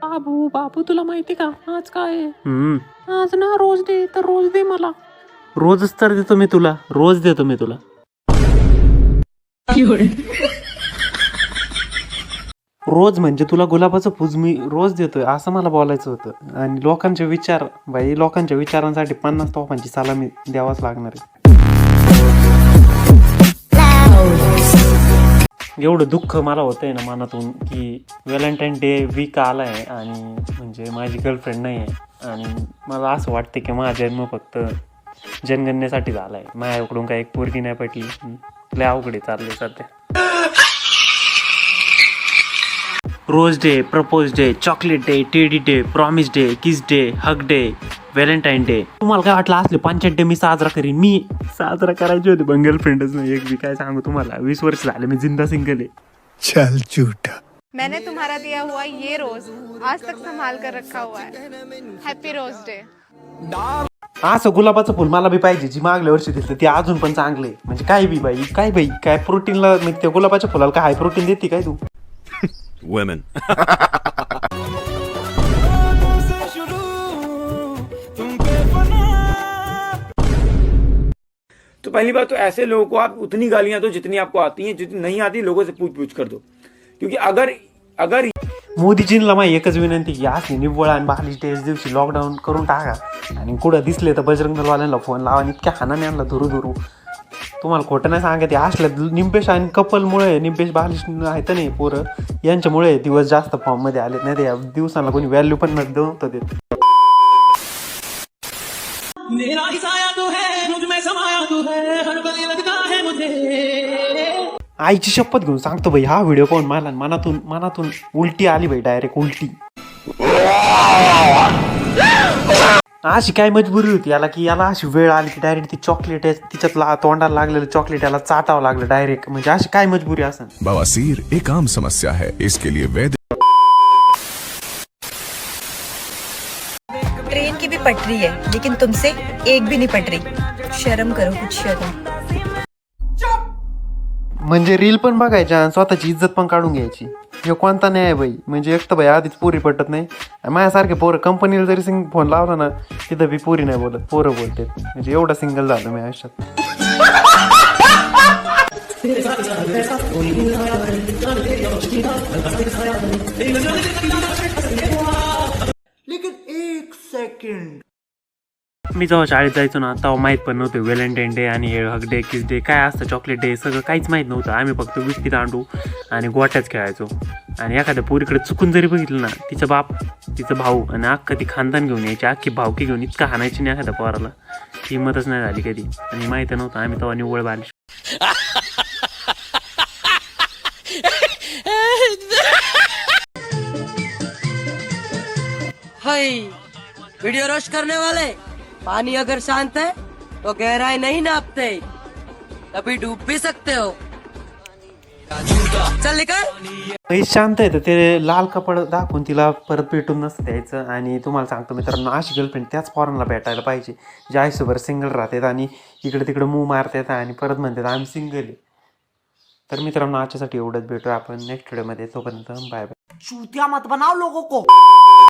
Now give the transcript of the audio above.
बाबू बाबू तुला माहिती का आज काय आहे? आज ना रोज दे तर रोज दे मला. रोजच तर देतो मी तुला, रोज देतो मी तुला. रोज म्हणजे तुला गुलाबाचं फूज मी रोज देतोय असं मला बोलायचं होतं. आणि लोकांचे विचार भाई, लोकांच्या विचारांसाठी 50 तोफांची सलामी द्यावाच लागणार आहे. एवढं दुःख मला होतंय ना मनातून की व्हॅलेंटाईन डे वीक आलाय आणि म्हणजे माझी गर्लफ्रेंड नाही आहे. आणि मला असं वाटतं की माझा जन्म फक्त जनगणनेसाठी झालाय. माझ्याकडून काही एक पोरगी नाही पटली. लय अवघड चाललंय सध्या. Rose day, propose day, chocolate day, teddy day, promise day, kiss day, hug day, Valentine day. तुम्हाला काय वाटलं असले 5 डे मी साजरा करीन? मी साजरा करायचे होते पण गर्लफ्रेंडच नाही एक बी. काय सांगू तुम्हाला, 20 वर्ष झाले मी जिंदा सिंगल आहे. चल झूठा. मैंने तुम्हारा दिया हुआ ये रोज आज तक संभाल कर रखा हुआ है. Happy rose day. असं गुलाबाचं फुल मला बी पाहिजे जी मागल्या वर्षी दिसलं ते अजून पण चांगले. म्हणजे काय बी बाई, काय बाई, काय प्रोटीनला म्हणजे त्या गुलाबाच्या फुलाला काय हाय प्रोटीन देते काय तू? Women. तो पहली बात तो ऐसे लोगों को आप उतनी गालियां दो जितनी आपको आती हैं, जितनी नहीं आती लोगों से पूछ पूछ कर दो. क्योंकि अगर मोदीजींना माझी एकच विनंती की असली निव्वळ आणि बालिश डेज दिवशी लॉकडाऊन करून टाका. आणि कुठं दिसले तर बजरंग दलवाल्यांना फोन लावा आणि इतक्या हानाने आणला धुरू. तुम्हाला खोटं नाही सांगत, असल्या निंपेश आणि कपलमुळे, निंपेश बालिश आहेत नाही पोरं, यांच्यामुळे दिवस जास्त फॉर्म मध्ये आले. नाही तर या दिवसाला कोणी व्हॅल्यू पण नव्हतं देत. आईची शपथ घेऊन सांगतो भाई, हा व्हिडिओ पाहून मला मनातून उलटी आली भाई, डायरेक्ट उलटी. अशी काय मजबुरी होती याला की याला अशी वेळ आली की डायरेक्ट ती चॉकलेट तिच्यात तोंडाला लागलेलं चॉकलेट याला चाटावं लागलं डायरेक्ट. म्हणजे अशी काय मजबुरी असेल? बवासीर एक आम समस्या है, इसके लिए वैद्य. ट्रेन की भी पटरी है लेकिन तुमसे एक भी नहीं पट रही. शर्म करो, कुछ शर्म. म्हणजे रील पण बघायच्या आणि स्वतःची इज्जत पण काढून घ्यायची. हे कोणता न्याय आहे बाई? म्हणजे एक तर बाई आधीच पोरी पटत नाही. माझ्यासारखे पोरं कंपनीला जरी फोन लावला ना तिथं बी पोरी नाही बोलत, पोरं बोलते. म्हणजे एवढा सिंगल झालो मी आयुष्यात. मी जेव्हा शाळेत जायचो ना तेव्हा माहीत पण नव्हतं व्हॅलेंटाईन डे आणि हग डे, किस डे काय असतं, चॉकलेट डे, सगळं काहीच माहीत नव्हतं. आम्ही फक्त विस्की दांडू आणि गोट्याच खेळायचो. आणि एखाद्या पोरीकडे चुकून जरी बघितलं ना, तिचा बाप, तिचं भाऊ आणि अख्खा ती खानदान घेऊन यायची, अख्खी भावकी घेऊन इतका हाणायची नाही एखाद्या पोराला. हिंमतच नाही झाली कधी. आणि माहिती नव्हतं आम्ही तेव्हा निव्वळ बालिश. वीडियो रोश करने वाले, पानी अगर शांत है तो गहराई नहीं नापते, कभी डूब भी सकते हो. चल निकल. शांत आहे तर ते लाल कपड दाखवून तिला परत पेटून नसतं द्यायचं. आणि तुम्हाला सांगतो मित्रांनो, अशी गर्लफ्रेंड त्याच फॉरनला भेटायला पाहिजे जे आयुष्यभर सिंगल राहतात आणि इकडे तिकडे मूव मारतात आणि परत म्हणतात आम्ही सिंगल आहे. तर मित्रांनो आजच्यासाठी एवढंच. भेटू आपण नेक्स्ट व्हिडिओमध्ये. तोपर्यंत बाय बाय. चूतिया मत बनाओ लोगों को.